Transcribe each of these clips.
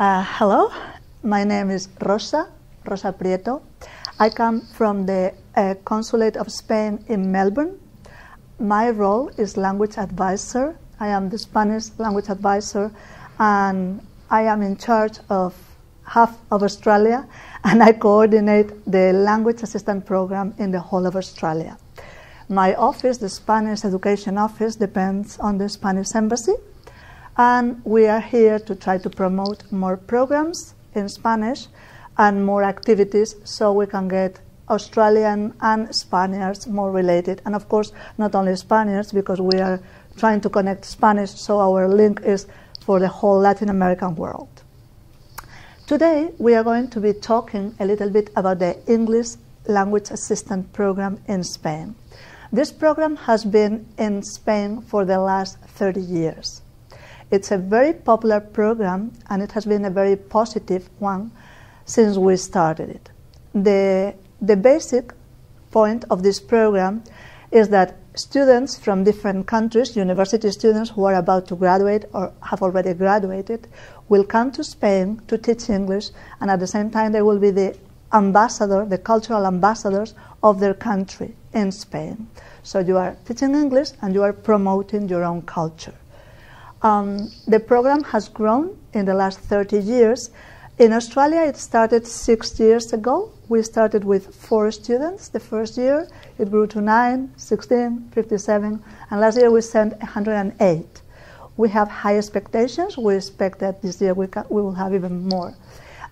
Hello, my name is Rosa Prieto. I come from the consulate of Spain in Melbourne. My role is language advisor. I am the Spanish language advisor, and I am in charge of half of Australia, and I coordinate the language assistant program in the whole of Australia. My office, the Spanish Education Office, depends on the Spanish Embassy, and we are here to try to promote more programs in Spanish and more activities so we can get Australian and Spaniards more related. And of course, not only Spaniards, because we are trying to connect Spanish, so our link is for the whole Latin American world. Today, we are going to be talking a little bit about the English Language Assistant Program in Spain. This program has been in Spain for the last 30 years. It's a very popular program, and it has been a very positive one since we started it. The basic point of this program is that students from different countries, university students who are about to graduate or have already graduated, will come to Spain to teach English, and at the same time they will be the ambassador, the cultural ambassadors of their country in Spain. So you are teaching English and you are promoting your own culture. The program has grown in the last 30 years. In Australia, it started 6 years ago. We started with 4 students the first year. It grew to 9, 16, 57, and last year we sent 108. We have high expectations. We expect that this year we will have even more.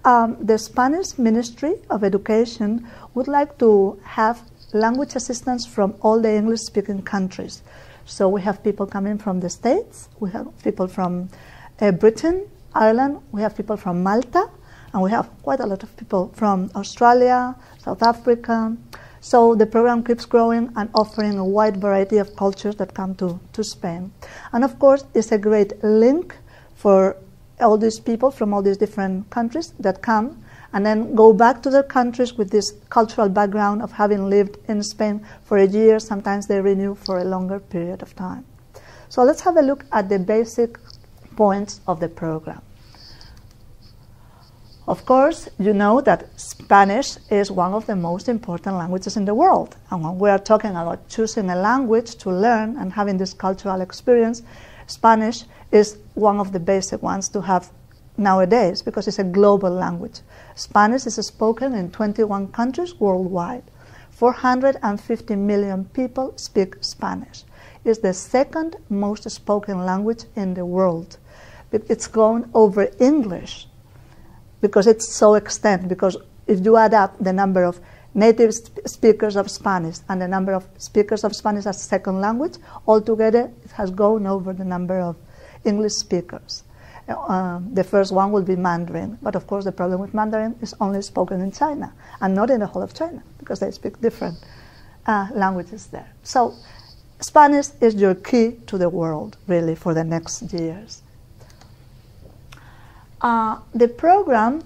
The Spanish Ministry of Education would like to have language assistants from all the English-speaking countries. So we have people coming from the States, we have people from Britain, Ireland, we have people from Malta, and we have quite a lot of people from Australia, South Africa. So the program keeps growing and offering a wide variety of cultures that come to Spain. And of course, it's a great link for all these people from all these different countries that come and then go back to their countries with this cultural background of having lived in Spain for a year. Sometimes they renew for a longer period of time. So let's have a look at the basic points of the program. Of course, you know that Spanish is one of the most important languages in the world. And when we are talking about choosing a language to learn and having this cultural experience, Spanish is one of the basic ones to have nowadays because it's a global language. Spanish is spoken in 21 countries worldwide. 450 million people speak Spanish. It's the second most spoken language in the world. It's gone over English because it's so extent, because if you add up the number of native speakers of Spanish and the number of speakers of Spanish as second language, altogether it has gone over the number of English speakers. The first one will be Mandarin, but of course the problem with Mandarin is only spoken in China and not in the whole of China because they speak different languages there. So Spanish is your key to the world, really, for the next years. The program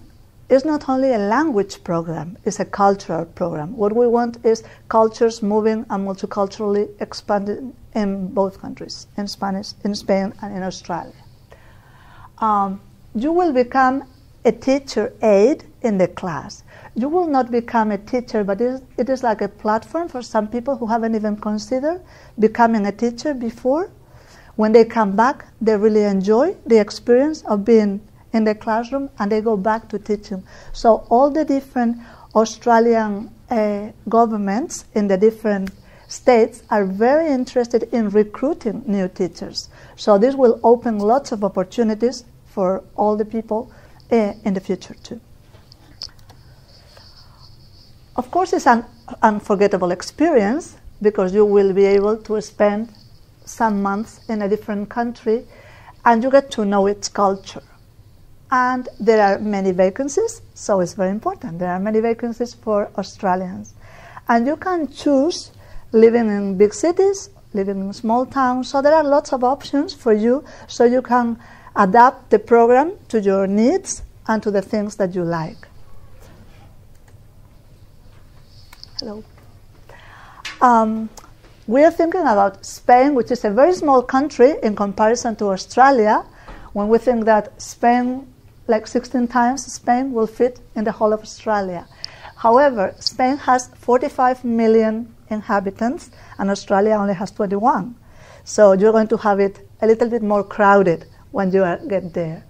is not only a language program, it's a cultural program. What we want is cultures moving and multiculturally expanding in both countries, in Spanish, in Spain, and in Australia. You will become a teacher aide in the class. You will not become a teacher, but it is like a platform for some people who haven't even considered becoming a teacher before. When they come back, they really enjoy the experience of being in the classroom and they go back to teaching. So all the different Australian governments in the different states are very interested in recruiting new teachers. So this will open lots of opportunities for all the people in the future too. Of course, it's an unforgettable experience because you will be able to spend some months in a different country and you get to know its culture. And there are many vacancies, so it's very important. There are many vacancies for Australians. And you can choose living in big cities, living in small towns, so there are lots of options for you so you can adapt the program to your needs and to the things that you like. Hello. We are thinking about Spain, which is a very small country in comparison to Australia, when we think that Spain like 16 times Spain will fit in the whole of Australia. However, Spain has 45 million inhabitants and Australia only has 21. So you're going to have it a little bit more crowded when you get there.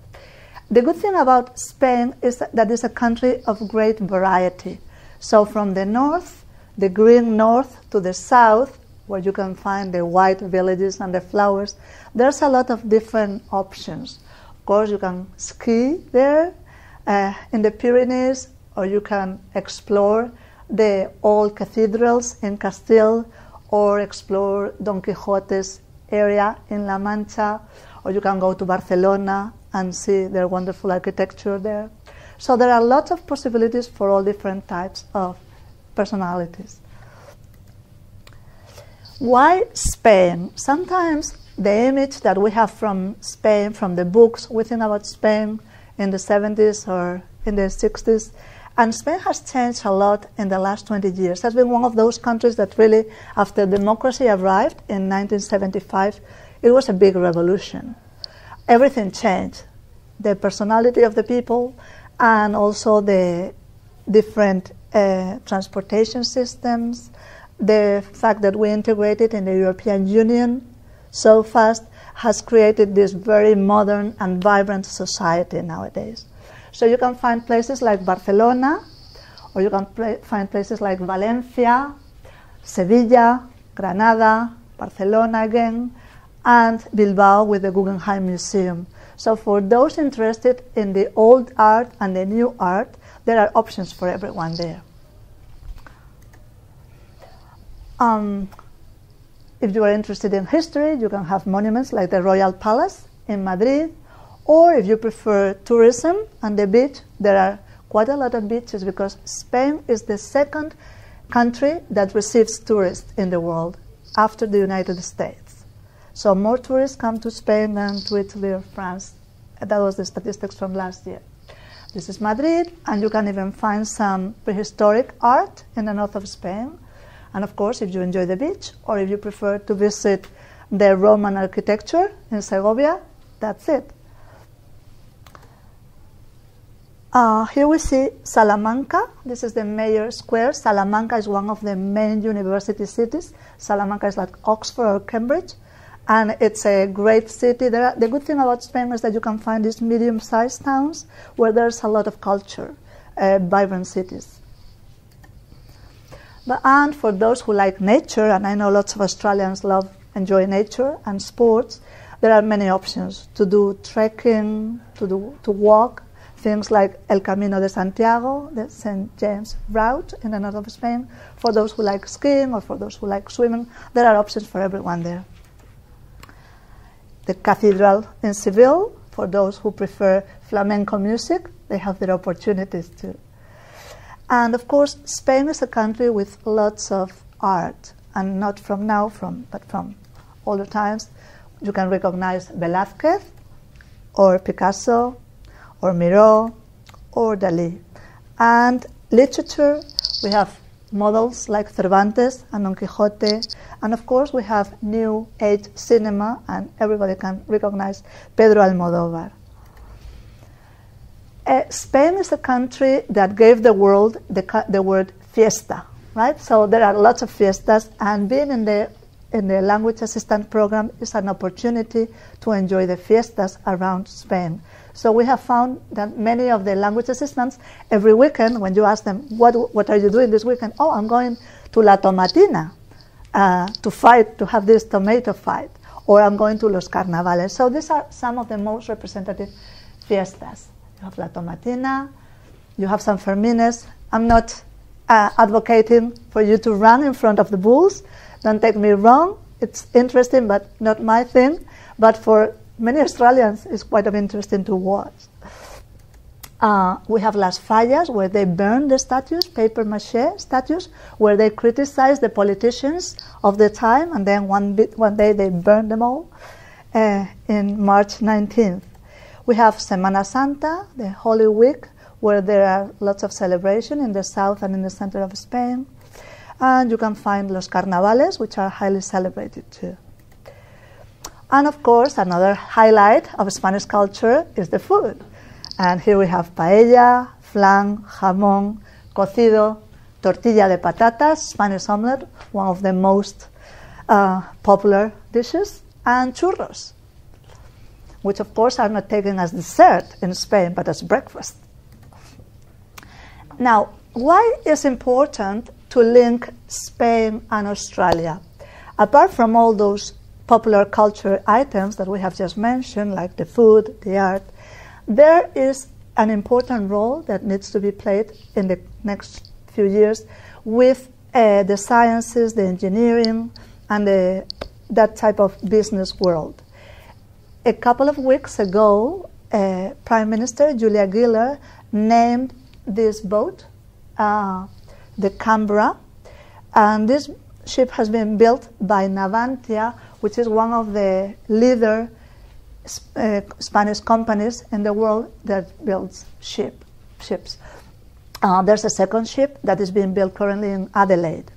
The good thing about Spain is that it's a country of great variety. So from the north, the green north, to the south, where you can find the white villages and the flowers, there's a lot of different options. Of course, you can ski there in the Pyrenees, or you can explore the old cathedrals in Castile, or explore Don Quixote's area in La Mancha, or you can go to Barcelona and see their wonderful architecture there. So there are lots of possibilities for all different types of personalities. Why Spain? Sometimes the image that we have from Spain, from the books, we think about Spain in the 70s or in the 60s, and Spain has changed a lot in the last 20 years. It has been one of those countries that really, after democracy arrived in 1975, it was a big revolution. Everything changed. The personality of the people and also the different transportation systems, the fact that we integrated in the European Union so fast has created this very modern and vibrant society nowadays. So you can find places like Barcelona, or you can find places like Valencia, Sevilla, Granada, Barcelona again, and Bilbao with the Guggenheim Museum. So for those interested in the old art and the new art, there are options for everyone there. If you are interested in history, you can have monuments like the Royal Palace in Madrid, or if you prefer tourism and the beach, there are quite a lot of beaches because Spain is the second country that receives tourists in the world after the United States. So more tourists come to Spain than to Italy or France. That was the statistics from last year. This is Madrid, and you can even find some prehistoric art in the north of Spain. And of course, if you enjoy the beach, or if you prefer to visit the Roman architecture in Segovia, that's it. Here we see Salamanca. This is the Mayor Square. Salamanca is one of the main university cities. Salamanca is like Oxford or Cambridge. And it's a great city. The good thing about Spain is that you can find these medium-sized towns where there's a lot of culture, vibrant cities. And for those who like nature, and I know lots of Australians enjoy nature and sports, there are many options to do trekking, to walk, things like El Camino de Santiago, the St. James route in the north of Spain. For those who like skiing or for those who like swimming, there are options for everyone there. The cathedral in Seville, for those who prefer flamenco music, they have their opportunities too. And of course, Spain is a country with lots of art, and not from now, but from older times. You can recognize Velázquez, or Picasso, or Miró, or Dalí. And literature, we have models like Cervantes and Don Quixote, and of course we have new age cinema, and everybody can recognize Pedro Almodóvar. Spain is a country that gave the world the word fiesta, right? So there are lots of fiestas, and being in the language assistant program is an opportunity to enjoy the fiestas around Spain. So we have found that many of the language assistants, every weekend, when you ask them, what are you doing this weekend? Oh, I'm going to La Tomatina to have this tomato fight, or I'm going to Los Carnavales. So these are some of the most representative fiestas. You have La Tomatina, you have San Fermines. I'm not advocating for you to run in front of the bulls. Don't take me wrong. It's interesting, but not my thing. But for many Australians, it's quite interesting to watch. We have Las Fallas, where they burn the statues, paper mache statues, where they criticize the politicians of the time, and then one day they burn them all in March 19th. We have Semana Santa, the Holy Week, where there are lots of celebration in the south and in the center of Spain. And you can find Los Carnavales, which are highly celebrated too. And of course, another highlight of Spanish culture is the food. And here we have paella, flan, jamón, cocido, tortilla de patatas, Spanish omelette, one of the most popular dishes, and churros, which of course are not taken as dessert in Spain, but as breakfast. Now, why is it important to link Spain and Australia? Apart from all those popular culture items that we have just mentioned, like the food, the art, there is an important role that needs to be played in the next few years with the sciences, the engineering, and that type of business world. A couple of weeks ago, Prime Minister Julia Gillard named this boat the Canberra, and this ship has been built by Navantia, which is one of the leader Spanish companies in the world that builds ships. There's a second ship that is being built currently in Adelaide.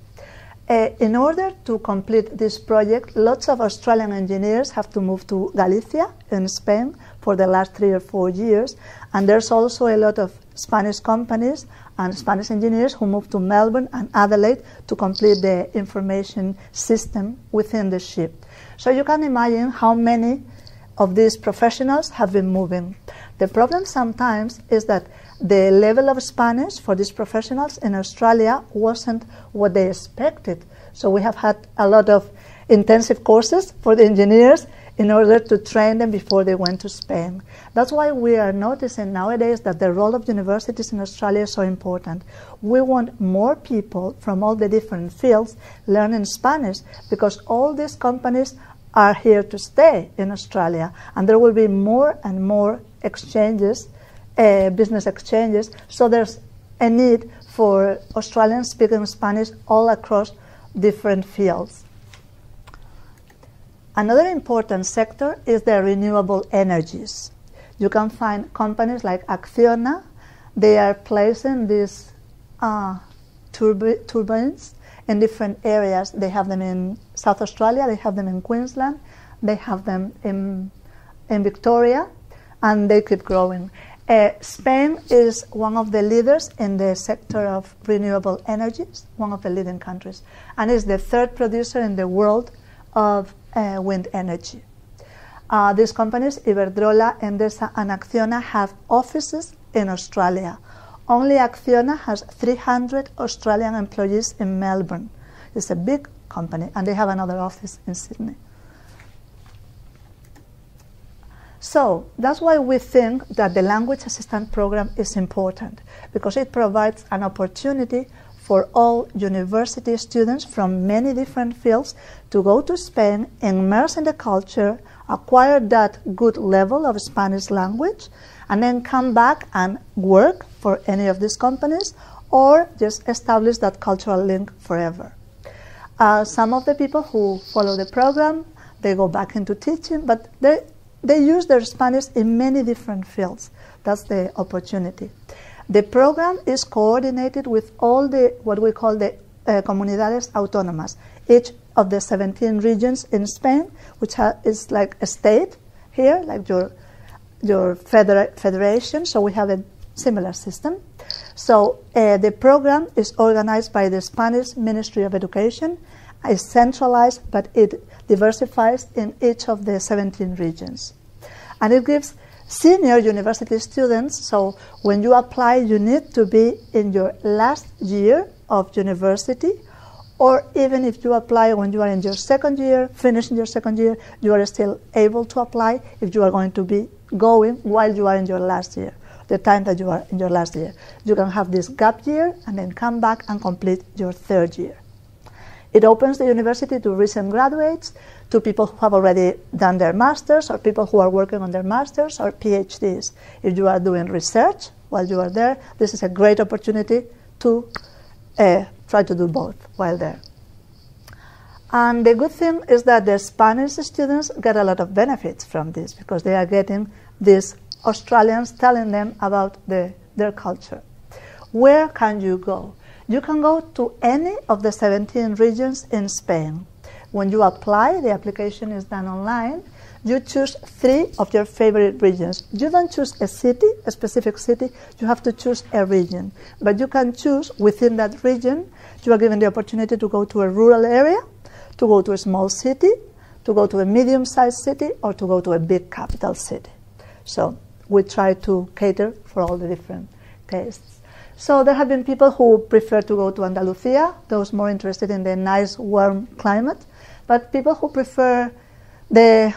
In order to complete this project, lots of Australian engineers have to move to Galicia in Spain for the last 3 or 4 years, and there's also a lot of Spanish companies and Spanish engineers who move to Melbourne and Adelaide to complete the information system within the ship. So you can imagine how many of these professionals have been moving. The problem sometimes is that the level of Spanish for these professionals in Australia wasn't what they expected. So we have had a lot of intensive courses for the engineers in order to train them before they went to Spain. That's why we are noticing nowadays that the role of universities in Australia is so important. We want more people from all the different fields learning Spanish, because all these companies are here to stay in Australia, and there will be more and more exchanges, business exchanges, so there's a need for Australians speaking Spanish all across different fields. Another important sector is the renewable energies. You can find companies like Acciona. They are placing these turbines in different areas. They have them in South Australia, they have them in Queensland, they have them in Victoria, and they keep growing. Spain is one of the leaders in the sector of renewable energies, one of the leading countries, and is the third producer in the world of wind energy. These companies, Iberdrola, Endesa, and Acciona, have offices in Australia. Only Acciona has 300 Australian employees in Melbourne. It's a big company, and they have another office in Sydney. So that's why we think that the language assistant program is important, because it provides an opportunity for all university students from many different fields to go to Spain, immerse in the culture, acquire that good level of Spanish language, and then come back and work for any of these companies, or just establish that cultural link forever. Some of the people who follow the program, they go back into teaching, but they use their Spanish in many different fields. That's the opportunity. The program is coordinated with all the, what we call the comunidades autónomas, each of the 17 regions in Spain, which is like a state here, like your federation, so we have a similar system. So the program is organized by the Spanish Ministry of Education. It's centralized, but it diversifies in each of the 17 regions. And it gives senior university students, so when you apply, you need to be in your last year of university, or even if you apply when you are in your second year, finishing your second year, you are still able to apply if you are going to be going while you are in your last year, the time that you are in your last year. You can have this gap year and then come back and complete your third year. It opens the university to recent graduates, to people who have already done their masters, or people who are working on their masters or PhDs. If you are doing research while you are there, this is a great opportunity to try to do both while there. And the good thing is that the Spanish students get a lot of benefits from this, because they are getting these Australians telling them about their culture. Where can you go? You can go to any of the 17 regions in Spain. When you apply, the application is done online. you choose 3 of your favorite regions. You don't choose a city, a specific city, you have to choose a region. But you can choose within that region, you are given the opportunity to go to a rural area, to go to a small city, to go to a medium-sized city, or to go to a big capital city. So we try to cater for all the different tastes. So there have been people who prefer to go to Andalusia, those more interested in the nice warm climate, but people who prefer the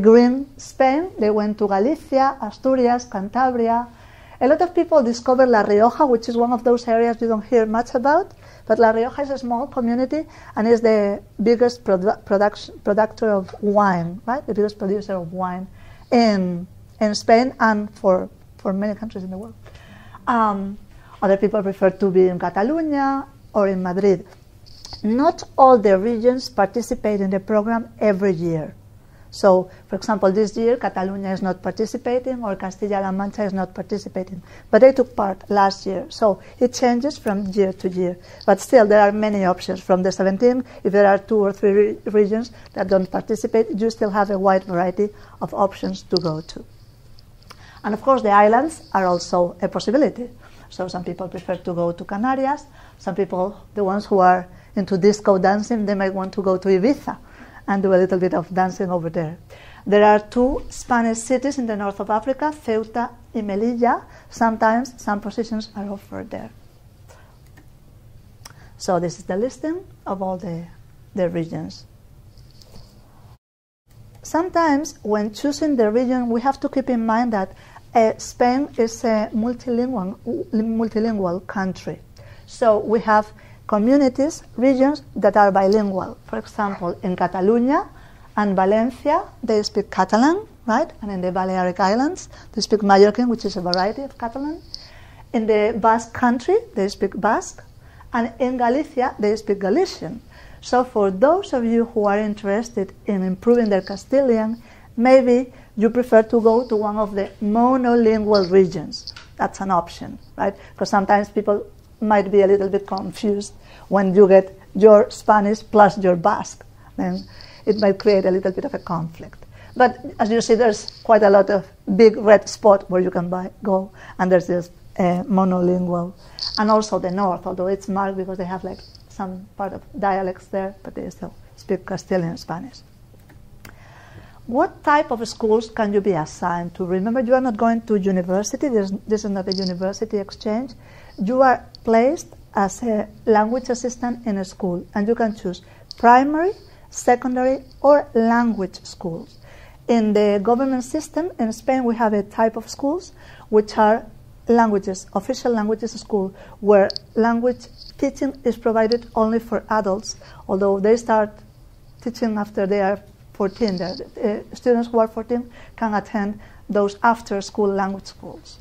green Spain, they went to Galicia, Asturias, Cantabria. A lot of people discovered La Rioja, which is one of those areas you don't hear much about, but La Rioja is a small community and is the biggest producer of wine, right? The biggest producer of wine in Spain and for many countries in the world. Other people prefer to be in Catalonia or in Madrid. Not all the regions participate in the program every year. So, for example, this year Catalonia is not participating or Castilla-La Mancha is not participating, but they took part last year. So it changes from year to year. But still, there are many options. From the 17, if there are 2 or 3 regions that don't participate, you still have a wide variety of options to go to. And of course, the islands are also a possibility. So some people prefer to go to Canarias. Some people, the ones who are into disco dancing, they might want to go to Ibiza and do a little bit of dancing over there. There are 2 Spanish cities in the north of Africa, Ceuta and Melilla. Sometimes some positions are offered there. So this is the listing of all the regions. Sometimes when choosing the region, we have to keep in mind that Spain is a multilingual country. So we have communities, regions that are bilingual. For example, in Catalonia and Valencia, they speak Catalan, right? And in the Balearic Islands, they speak Mallorquin, which is a variety of Catalan. In the Basque country, they speak Basque. And in Galicia, they speak Galician. So for those of you who are interested in improving their Castilian, maybe you prefer to go to one of the monolingual regions. That's an option, right? Because sometimes people might be a little bit confused when you get your Spanish plus your Basque. Then it might create a little bit of a conflict. But as you see, there's quite a lot of big red spot where you can go, and there's this monolingual. And also the north, although it's marked because they have like some part of dialects there, but they still speak Castilian Spanish. What type of schools can you be assigned to? Remember, you are not going to university. This is not a university exchange. You are placed as a language assistant in a school, and you can choose primary, secondary, or language schools. In the government system in Spain, we have a type of schools which are languages, official languages school, where language teaching is provided only for adults, although they start teaching after they are 14. Students who are 14 can attend those after-school language schools.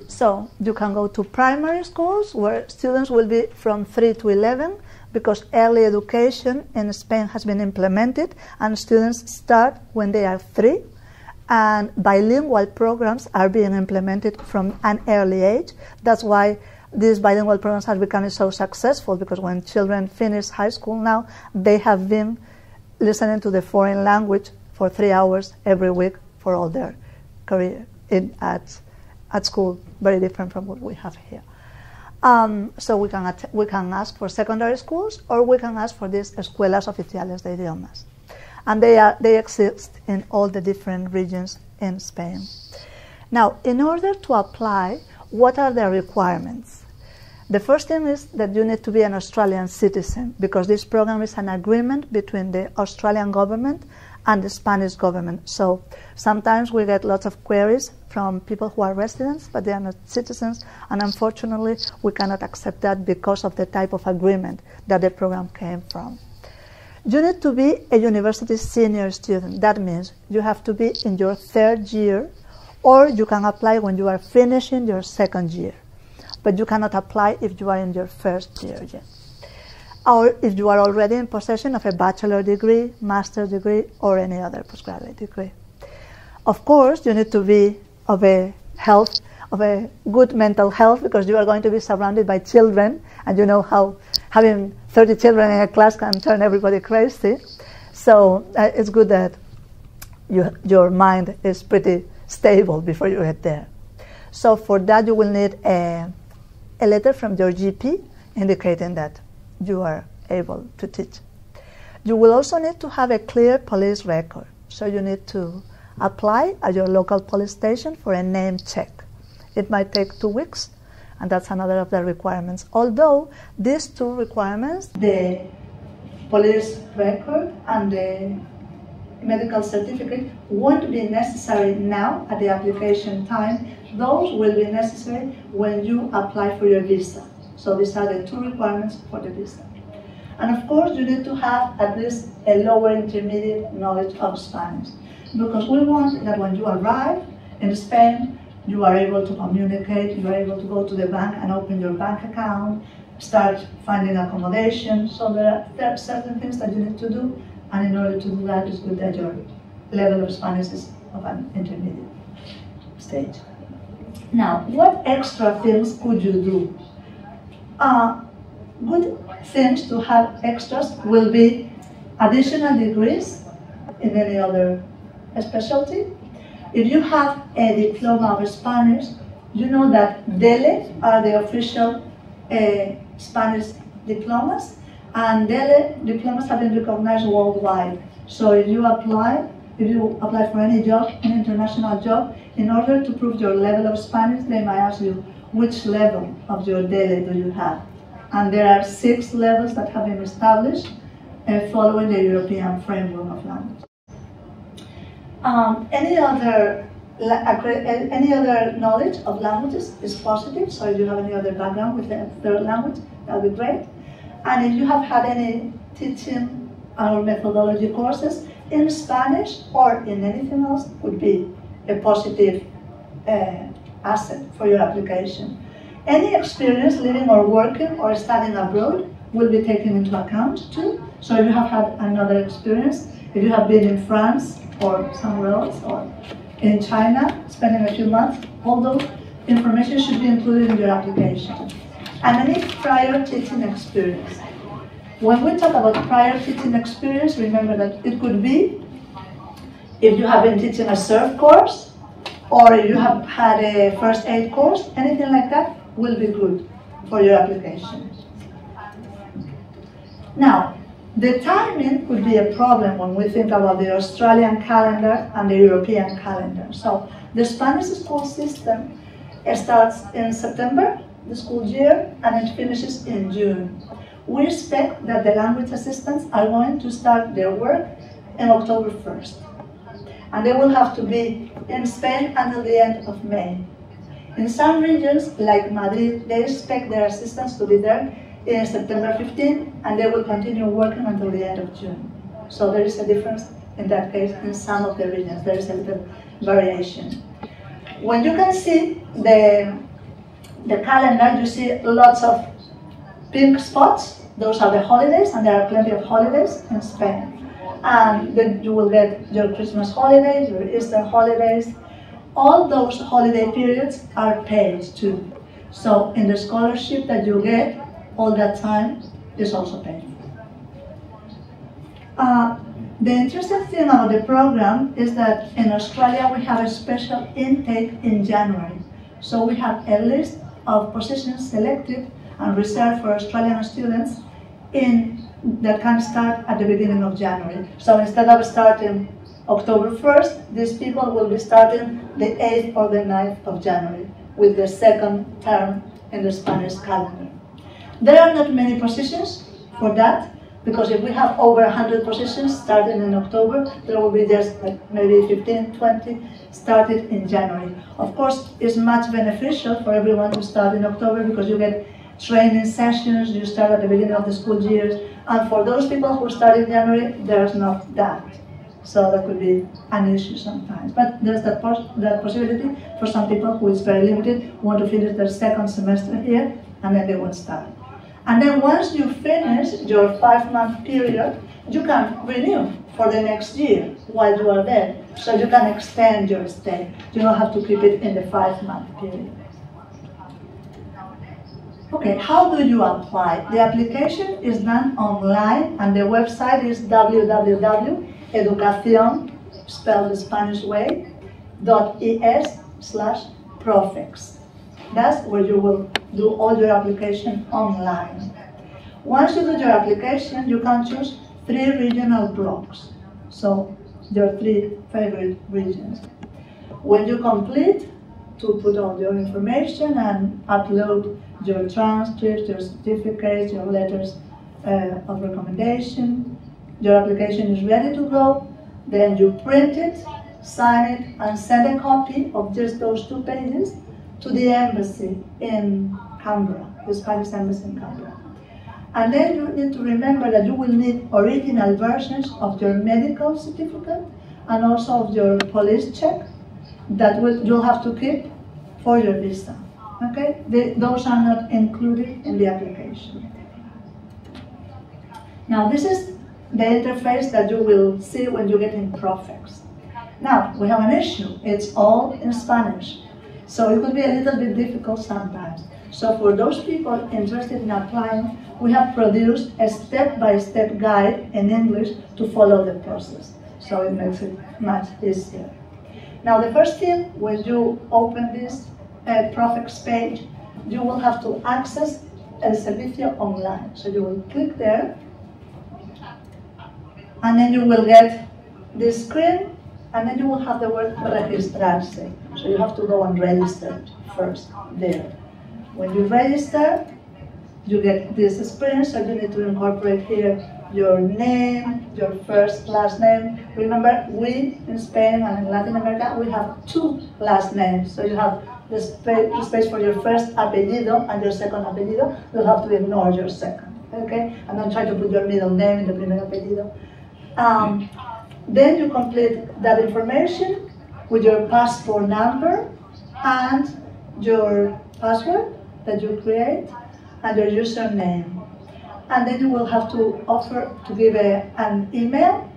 So you can go to primary schools where students will be from 3 to 11 because early education in Spain has been implemented and students start when they are 3. And bilingual programs are being implemented from an early age. That's why these bilingual programs have become so successful, because when children finish high school now, they have been listening to the foreign language for 3 hours every week for all their career at school, very different from what we have here. So we can ask for secondary schools, or we can ask for these escuelas oficiales de idiomas. And they exist in all the different regions in Spain. Now, in order to apply, what are the requirements? The first thing is that you need to be an Australian citizen, because this program is an agreement between the Australian government and the Spanish government. So sometimes we get lots of queries from people who are residents, but they are not citizens, and unfortunately we cannot accept that because of the type of agreement that the program came from. You need to be a university senior student. That means you have to be in your 3rd year, or you can apply when you are finishing your 2nd year. But you cannot apply if you are in your 1st year yet. Or if you are already in possession of a bachelor degree, master's degree, or any other postgraduate degree. Of course, you need to be of a good mental health, because you are going to be surrounded by children, and you know how having 30 children in a class can turn everybody crazy. So it's good that your mind is pretty stable before you get there. So for that, you will need a letter from your GP indicating that you are able to teach. You will also need to have a clear police record. So you need to apply at your local police station for a name check. It might take 2 weeks, and that's another of the requirements. Although these 2 requirements, the police record and the medical certificate, won't be necessary now at the application time. Those will be necessary when you apply for your visa. So these are the 2 requirements for the visa. And of course, you need to have at least a lower intermediate knowledge of Spanish, because we want that when you arrive in Spain, you are able to communicate, you are able to go to the bank and open your bank account, start finding accommodation. So there are certain things that you need to do, and in order to do that, it's good that your level of Spanish is of an intermediate stage. Now, what extra things could you do? Good things to have extras will be additional degrees in any other specialty. If you have a diploma of Spanish, you know that DELE are the official Spanish diplomas, and DELE diplomas have been recognized worldwide. So if you apply for any job, an international job, in order to prove your level of Spanish, they might ask you, which level of your DELE do you have? And there are 6 levels that have been established following the European framework of language. Any other knowledge of languages is positive, so if you have any other background with a 3rd language, that would be great. And if you have had any teaching or methodology courses in Spanish or in anything else, would be a positive asset for your application. Any experience living or working or studying abroad will be taken into account too. So if you have had another experience, if you have been in France or somewhere else, or in China, spending a few months, all those information should be included in your application. And any prior teaching experience. When we talk about prior teaching experience, remember that it could be if you have been teaching a surf course, or if you have had a first aid course, anything like that will be good for your application. Now, the timing could be a problem when we think about the Australian calendar and the European calendar. So the Spanish school system starts in September, the school year, and it finishes in June. We expect that the language assistants are going to start their work on October 1st. And they will have to be in Spain until the end of May. In some regions, like Madrid, they expect their assistants to be there in September 15, and they will continue working until the end of June. So there is a difference in that case in some of the regions. There is a little variation. When you can see the calendar, you see lots of pink spots. Those are the holidays, and there are plenty of holidays in Spain. And then you will get your Christmas holidays, your Easter holidays. All those holiday periods are paid too. So in the scholarship that you get, all that time is also paid. The interesting thing about the program is that in Australia we have a special intake in January. So we have a list of positions selected and reserved for Australian students that can start at the beginning of January. So instead of starting October 1st, these people will be starting the 8th or the 9th of January with the 2nd term in the Spanish calendar. There are not many positions for that, because if we have over 100 positions starting in October, there will be just like maybe 15, 20 started in January. Of course, it's much beneficial for everyone to start in October because you get training sessions, you start at the beginning of the school years, and for those people who start in January, there's not that. So that could be an issue sometimes. But there's that possibility for some people who is very limited, want to finish their 2nd semester here, and then they won't start. And then once you finish your 5-month period, you can renew for the next year while you are there. So you can extend your stay. You don't have to keep it in the 5-month period. Okay, how do you apply? The application is done online, and the website is www.educacion, spelled the Spanish way, .es/profex. That's where you will do all your application online. Once you do your application, you can choose 3 regional blocks. So your 3 favorite regions. When you complete, to put all your information and upload your transcripts, your certificates, your letters of recommendation, your application is ready to go, then you print it, sign it, and send a copy of just those 2 pages to the embassy in Canberra, the Spanish embassy in Canberra. And then you need to remember that you will need original versions of your medical certificate and also of your police check that you'll have to keep for your visa. Okay? Those are not included in the application. Now this is the interface that you will see when you get in Profex. Now, we have an issue. It's all in Spanish. So it could be a little bit difficult sometimes. So for those people interested in applying, we have produced a step-by-step guide in English to follow the process. So it makes it much easier. Now the first thing, when you open this Profex page, you will have to access El Servicio online. So you will click there, and then you will get this screen, and then you will have the word registrarse. So you have to go and register first there. When you register, you get this screen, so you need to incorporate here your name, your first last name. Remember, we in Spain and in Latin America, we have 2 last names. So you have the space for your first apellido and your second apellido. You'll have to ignore your second, okay? And then try to put your middle name in the primer apellido. Then you complete that information with your passport number and your password that you create and your username. And then you will have to give an email.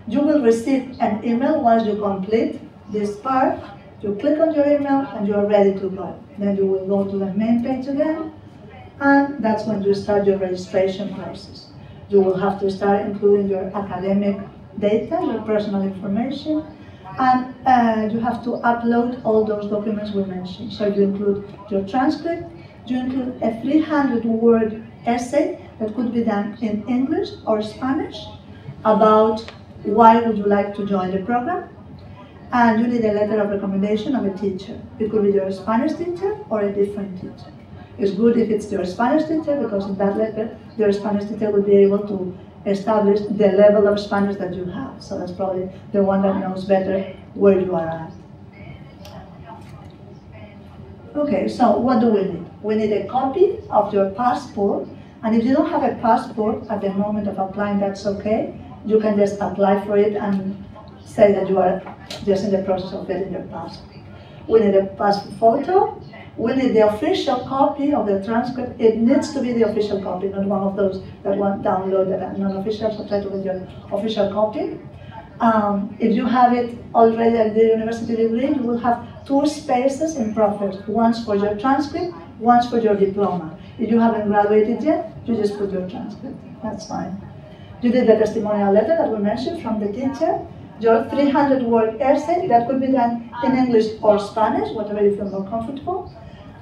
You will receive an email once you complete this part. You click on your email and you are ready to go. Then you will go to the main page again, and that's when you start your registration process. You will have to start including your academic data, your personal information, and you have to upload all those documents we mentioned. So you include your transcript, you include a 300-word essay that could be done in English or Spanish about why would you like to join the program, and you need a letter of recommendation of a teacher. It could be your Spanish teacher or a different teacher. It's good if it's your Spanish teacher, because in that letter, your Spanish teacher will be able to establish the level of Spanish that you have. So that's probably the one that knows better where you are at. Okay, so what do we need? We need a copy of your passport, and if you don't have a passport at the moment of applying, that's okay. You can just apply for it and say that you are just in the process of getting your passport. We need a passport photo. We need the official copy of the transcript. It needs to be the official copy, not one of those that want downloaded and non-official, so try to get your official copy. If you have it already at the university degree, you will have 2 spaces in Profex, once for your transcript, once for your diploma. If you haven't graduated yet, you just put your transcript. That's fine. You did the testimonial letter that we mentioned from the teacher, your 300-word essay that could be done in English or Spanish, whatever you feel more comfortable,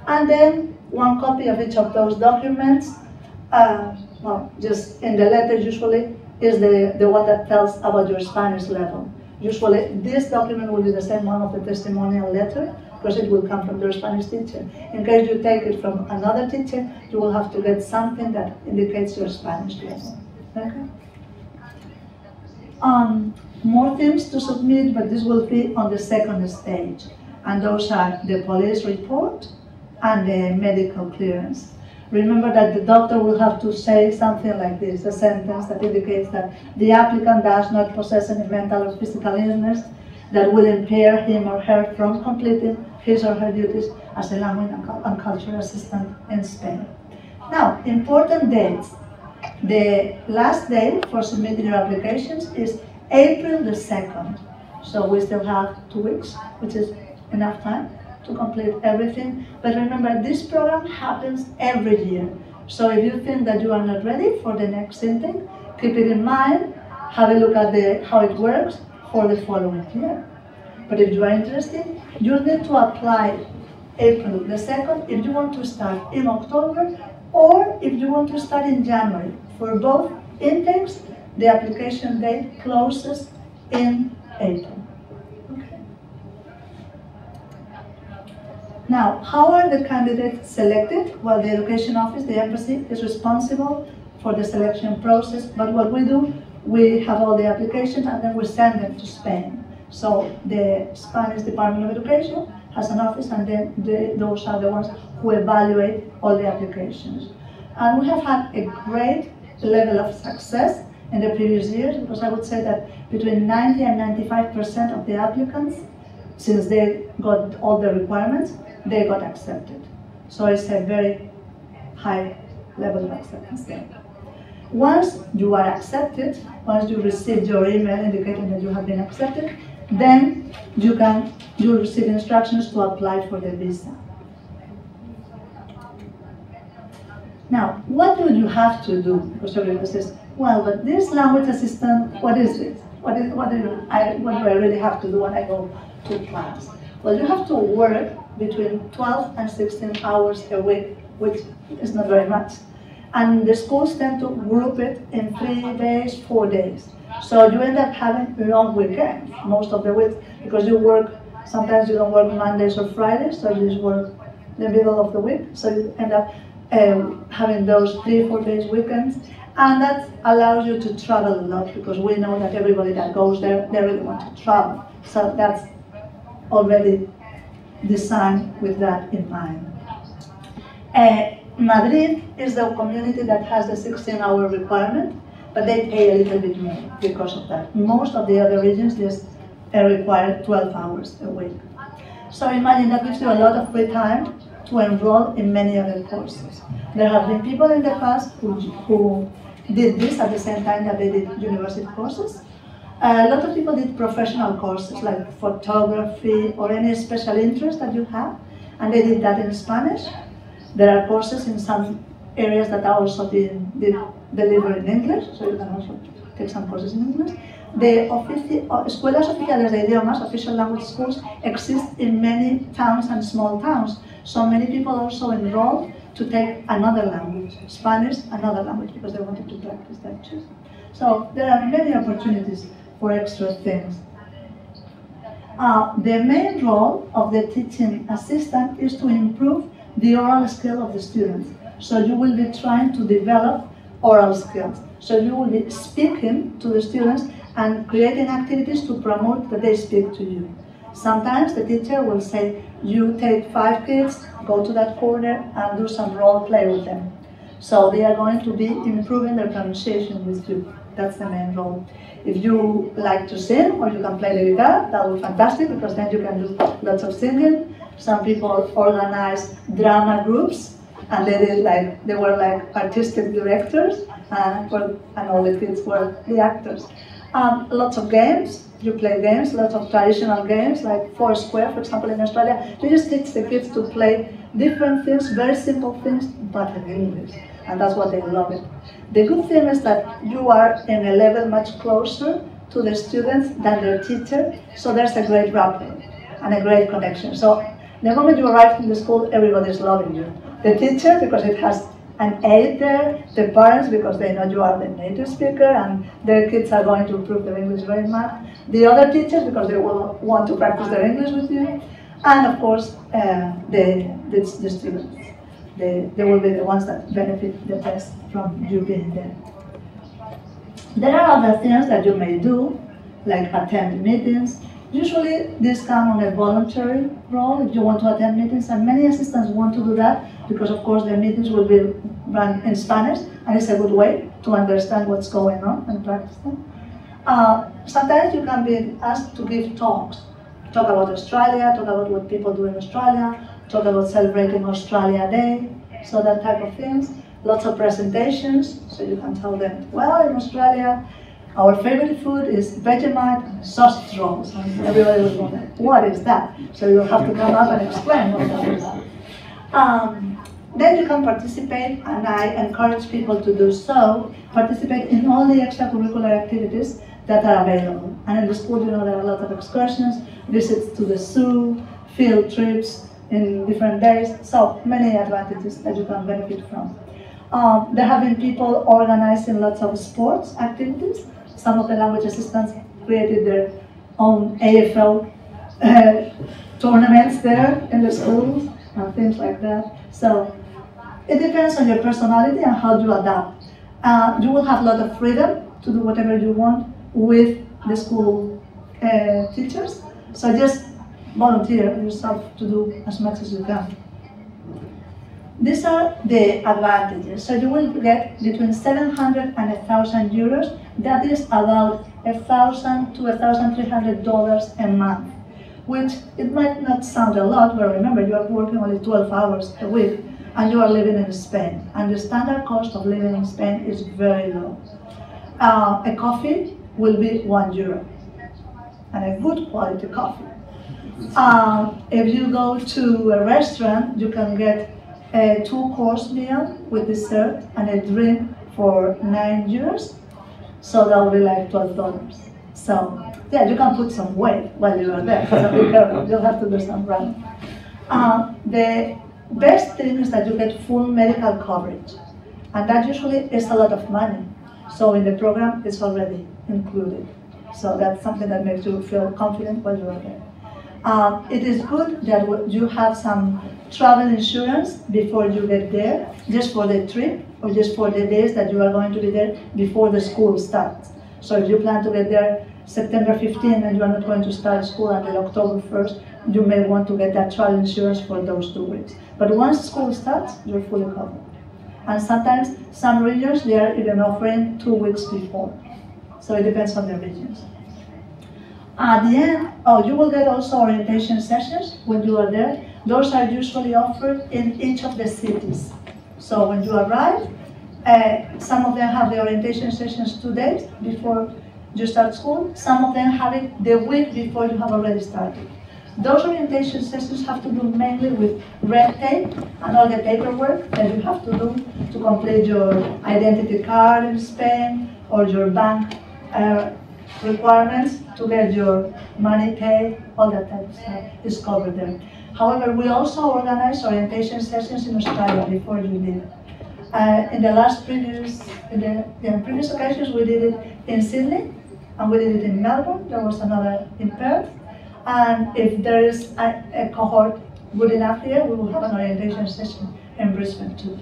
and then 1 copy of each of those documents. Well, just in the letter usually is the one that tells about your Spanish level. Usually this document will be the same one of the testimonial letter, because it will come from your Spanish teacher. In case you take it from another teacher, you will have to get something that indicates your Spanish level. Okay? More things to submit, but this will be on the second stage. And those are the police report and the medical clearance. Remember that the doctor will have to say something like this, a sentence that indicates that the applicant does not possess any mental or physical illness that will impair him or her from completing his or her duties as a language and cultural assistant in Spain. Now, important dates. The last day for submitting your applications is April the 2nd. So we still have 2 weeks, which is enough time to complete everything. But remember, this program happens every year. So if you think that you are not ready for the next intake, keep it in mind, have a look at how it works for the following year. But if you are interested, you need to apply April the 2nd if you want to start in October, or if you want to start in January. For both intakes, the application date closes in April. Okay. Now, how are the candidates selected? Well, the education office, the embassy, is responsible for the selection process, but what we do, we have all the applications and then we send them to Spain. So the Spanish Department of Education has an office, and then those are the ones who evaluate all the applications. And we have had a great level of success in the previous years, because I would say that between 90 and 95% of the applicants, since they got all the requirements, they got accepted. So it's a very high level of acceptance there. Once you are accepted, once you receive your email indicating that you have been accepted, then you'll receive instructions to apply for the visa. Now, what do you have to do? Because everyone says, well, but this language assistant, what is it? What do I really have to do when I go to class? Well, you have to work between 12 and 16 hours a week, which is not very much. And the schools tend to group it in 3 days, 4 days. So you end up having long weekends most of the week, because you work, sometimes you don't work Mondays or Fridays, so you just work the middle of the week. So you end up having those 3-4 days weekends. And that allows you to travel a lot, because we know that everybody that goes there, they really want to travel. So that's already designed with that in mind. Madrid is the community that has the 16-hour requirement, but they pay a little bit more because of that. Most of the other regions just require 12 hours a week. So imagine that gives you a lot of free time to enroll in many other courses. There have been people in the past who did this at the same time that they did university courses. A lot of people did professional courses like photography or any special interest that you have, and they did that in Spanish. There are courses in some areas that are also being delivered in English, so you can also take some courses in English. The Escuelas Oficiales de Idiomas, official language schools, exist in many towns and small towns. So many people also enroll to take another language, Spanish, another language, because they wanted to practice that too. So there are many opportunities for extra things. The main role of the teaching assistant is to improve the oral skill of the students. So you will be trying to develop oral skills. So you will be speaking to the students and creating activities to promote that they speak to you. Sometimes the teacher will say, you take 5 kids, go to that corner and do some role play with them. So they are going to be improving their pronunciation with you. That's the main role. If you like to sing or you can play the guitar, that will be fantastic, because then you can do lots of singing. Some people organize drama groups, and they were like artistic directors, and all the kids were the actors. Lots of games. You play games, lots of traditional games, like Foursquare, for example, in Australia. You just teach the kids to play different things, very simple things, but in English. And that's what they love it. The good thing is that you are in a level much closer to the students than their teacher, so there's a great rapport and a great connection. So the moment you arrive in the school, everybody's loving you. The teacher, because it has an aide there, the parents, because they know you are the native speaker and their kids are going to improve their English very much. The other teachers, because they will want to practice their English with you. And of course, the students. They will be the ones that benefit the best from you being there. There are other things that you may do, like attend meetings. Usually these come on a voluntary role if you want to attend meetings, and many assistants want to do that because of course the meetings will be run in Spanish, and it's a good way to understand what's going on and practice them. Sometimes you can be asked to give talks. Talk about Australia, talk about what people do in Australia, talk about celebrating Australia Day, so that type of things. Lots of presentations, so you can tell them, well, in Australia, Our favorite food is Vegemite sausage rolls. And everybody was wondering, what is that? So you'll have to come up and explain what that is. Then you can participate, and I encourage people to do so, participate in all the extracurricular activities that are available. And in the school, there are a lot of excursions, visits to the zoo, field trips in different days, so many advantages that you can benefit from. There have been people organizing lots of sports activities. Some of the language assistants created their own AFL tournaments there in the schools and things like that. So it depends on your personality and how you adapt. You will have a lot of freedom to do whatever you want with the school teachers. So just volunteer yourself to do as much as you can. These are the advantages. So you will get between 700 and 1,000 euros. That is about $1,000 to $1,300 a month, which it might not sound a lot, but remember you are working only 12 hours a week and you are living in Spain. And the standard cost of living in Spain is very low. A coffee will be €1, and a good quality coffee. If you go to a restaurant, you can get a 2-course meal with dessert and a drink for €9. So that will be like $12. So yeah, you can put some weight while you are there. So be careful, you'll have to do some running. The best thing is that you get full medical coverage, and that usually is a lot of money. So in the program, it's already included. So that's something that makes you feel confident while you are there. It is good that you have some travel insurance before you get there, just for the trip or just for the days that you are going to be there before the school starts. So if you plan to get there September 15 and you are not going to start school until October 1st, you may want to get that travel insurance for those 2 weeks. But once school starts, you're fully covered. And sometimes some regions, they are even offering 2 weeks before. So it depends on the regions. At the end, you will get also orientation sessions when you are there. Those are usually offered in each of the cities. So when you arrive, some of them have the orientation sessions 2 days before you start school. Some of them have it the week before you have already started. Those orientation sessions have to do mainly with red tape and all the paperwork that you have to do to complete your identity card in Spain or your bank requirements to get your money paid, all that type of stuff is covered there. However, we also organize orientation sessions in Australia before you leave. In the previous occasions, we did it in Sydney, and we did it in Melbourne. There was another in Perth. And if there is a cohort good enough here, we will have an orientation session in Brisbane too.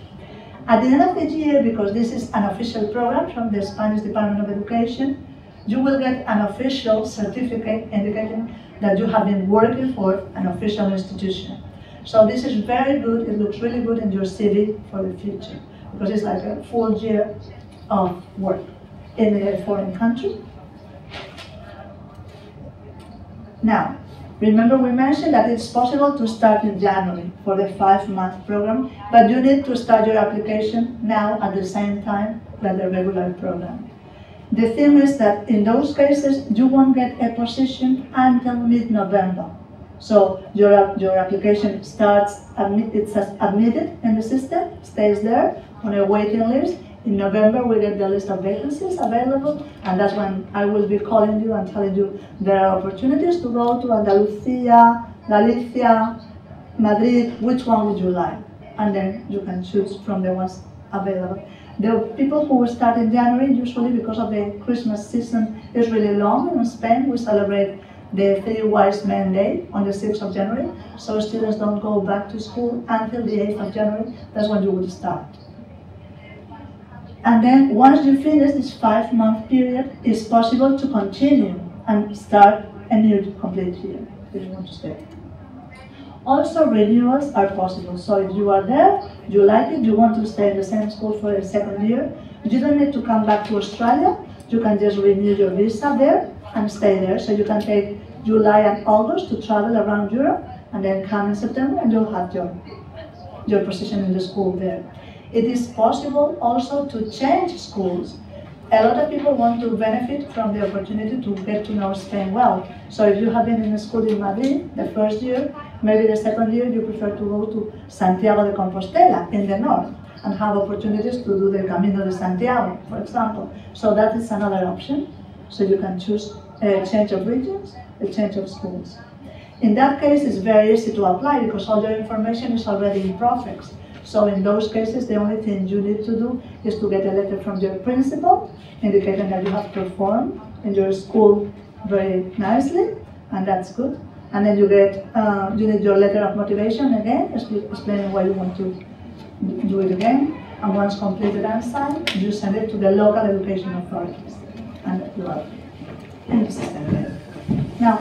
At the end of the year, because this is an official program from the Spanish Department of Education, you will get an official certificate indicating that you have been working for an official institution. So this is very good. It looks really good in your CV for the future, because it's like a full year of work in a foreign country. Now, remember we mentioned that it's possible to start in January for the 5-month program, but you need to start your application now at the same time that the regular program. The thing is that in those cases, you won't get a position until mid-November. So your application starts, it's admitted in the system, stays there on a waiting list. In November, we get the list of vacancies available, and that's when I will be calling you and telling you there are opportunities to go to Andalusia, Galicia, Madrid, which one would you like? And then you can choose from the ones available. The people who start in January, usually because of the Christmas season is really long in Spain, we celebrate the 3 Wise Men Day on the 6th of January, so students don't go back to school until the 8th of January, that's when you will start. And then once you finish this 5-month period, it's possible to continue and start a new complete year if you want to stay. Also, renewals are possible. So if you are there, you like it, you want to stay in the same school for a 2nd year, you don't need to come back to Australia. You can just renew your visa there and stay there. So you can take July and August to travel around Europe, and then come in September and you'll have your position in the school there. It is possible also to change schools. a lot of people want to benefit from the opportunity to get to know Spain well. So if you have been in a school in Madrid the first year, maybe the second year you prefer to go to Santiago de Compostela in the north and have opportunities to do the Camino de Santiago, for example. So that is another option. So you can choose a change of regions, a change of schools. In that case, it's very easy to apply because all your information is already in Profex. So in those cases, the only thing you need to do is to get a letter from your principal indicating that you have performed in your school very nicely, and that's good. And then you need your letter of motivation again, explaining why you want to do it again. And once completed and signed, you send it to the local education authorities, and you are in the system. Now,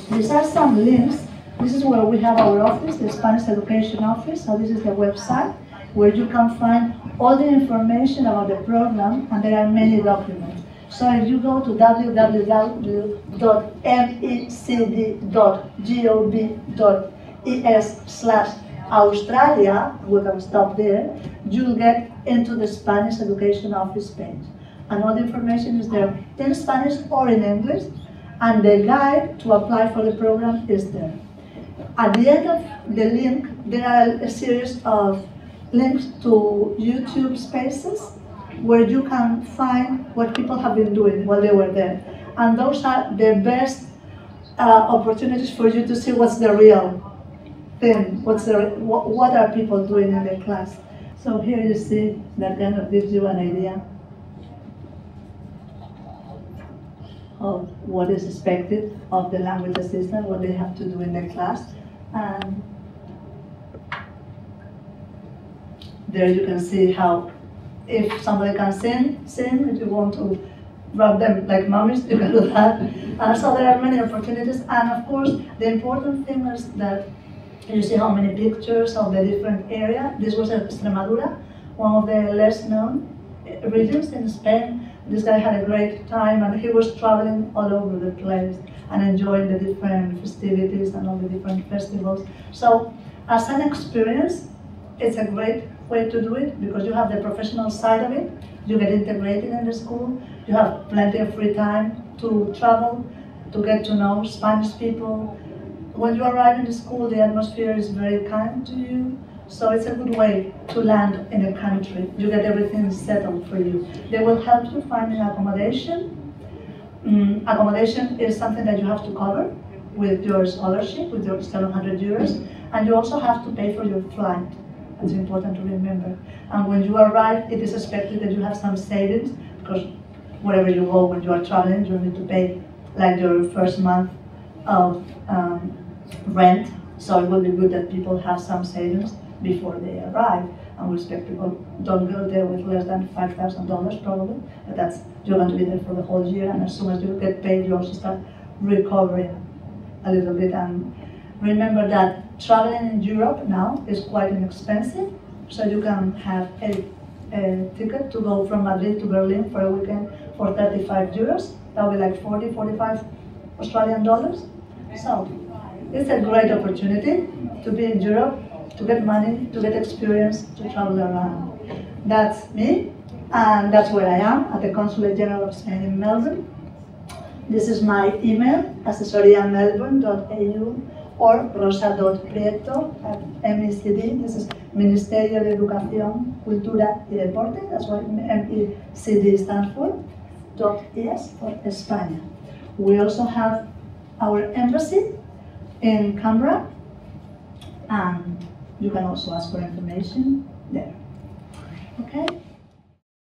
these are some links. This is where we have our office, the Spanish Education Office. So this is the website where you can find all the information about the program, and there are many documents. So if you go to www.mecd.gov.es/Australia, we can stop there, you'll get into the Spanish Education Office page. And all the information is there in Spanish or in English, and the guide to apply for the program is there. At the end of the link, there are a series of links to YouTube spaces where you can find what people have been doing while they were there. And those are the best opportunities for you to see what's the real thing, what are people doing in the class. So here you see that kind of gives you an idea of what is expected of the language assistant, what they have to do in the class. And there you can see how, if somebody can sing, if you want to rub them like mummies, you can do that. So there are many opportunities. And of course, the important thing is that you see how many pictures of the different area. This was Extremadura, one of the less known regions in Spain. This guy had a great time, and he was traveling all over the place and enjoying the different festivities and all the different festivals. So as an experience, it's a great way to do it because you have the professional side of it, you get integrated in the school, you have plenty of free time to travel, to get to know Spanish people. When you arrive in the school, the atmosphere is very kind to you, so it's a good way to land in a country. You get everything settled for you. They will help you finding accommodation. Accommodation is something that you have to cover with your scholarship, with your 700 euros, and you also have to pay for your flight. It's important to remember. And when you arrive, it is expected that you have some savings, because wherever you go when you are traveling, you need to pay like your first month of rent. So it will be good that people have some savings before they arrive. And we expect people don't go there with less than $5,000 probably. But that's, you're going to be there for the whole year, and as soon as you get paid, you also start recovering a little bit. And remember that traveling in Europe now is quite inexpensive, so you can have a ticket to go from Madrid to Berlin for a weekend for 35 euros. That will be like 40, 45 Australian dollars. So it's a great opportunity to be in Europe, to get money, to get experience, to travel around. That's me, and that's where I am, at the Consulate General of Spain in Melbourne. This is my email, asesoriamelbourne.au, or rosa.prieto@MECD. This is Ministerio de Educación, Cultura y Deporte. That's what MECD stands for. .es for España. We also have our embassy in Canberra, and you can also ask for information there. Okay.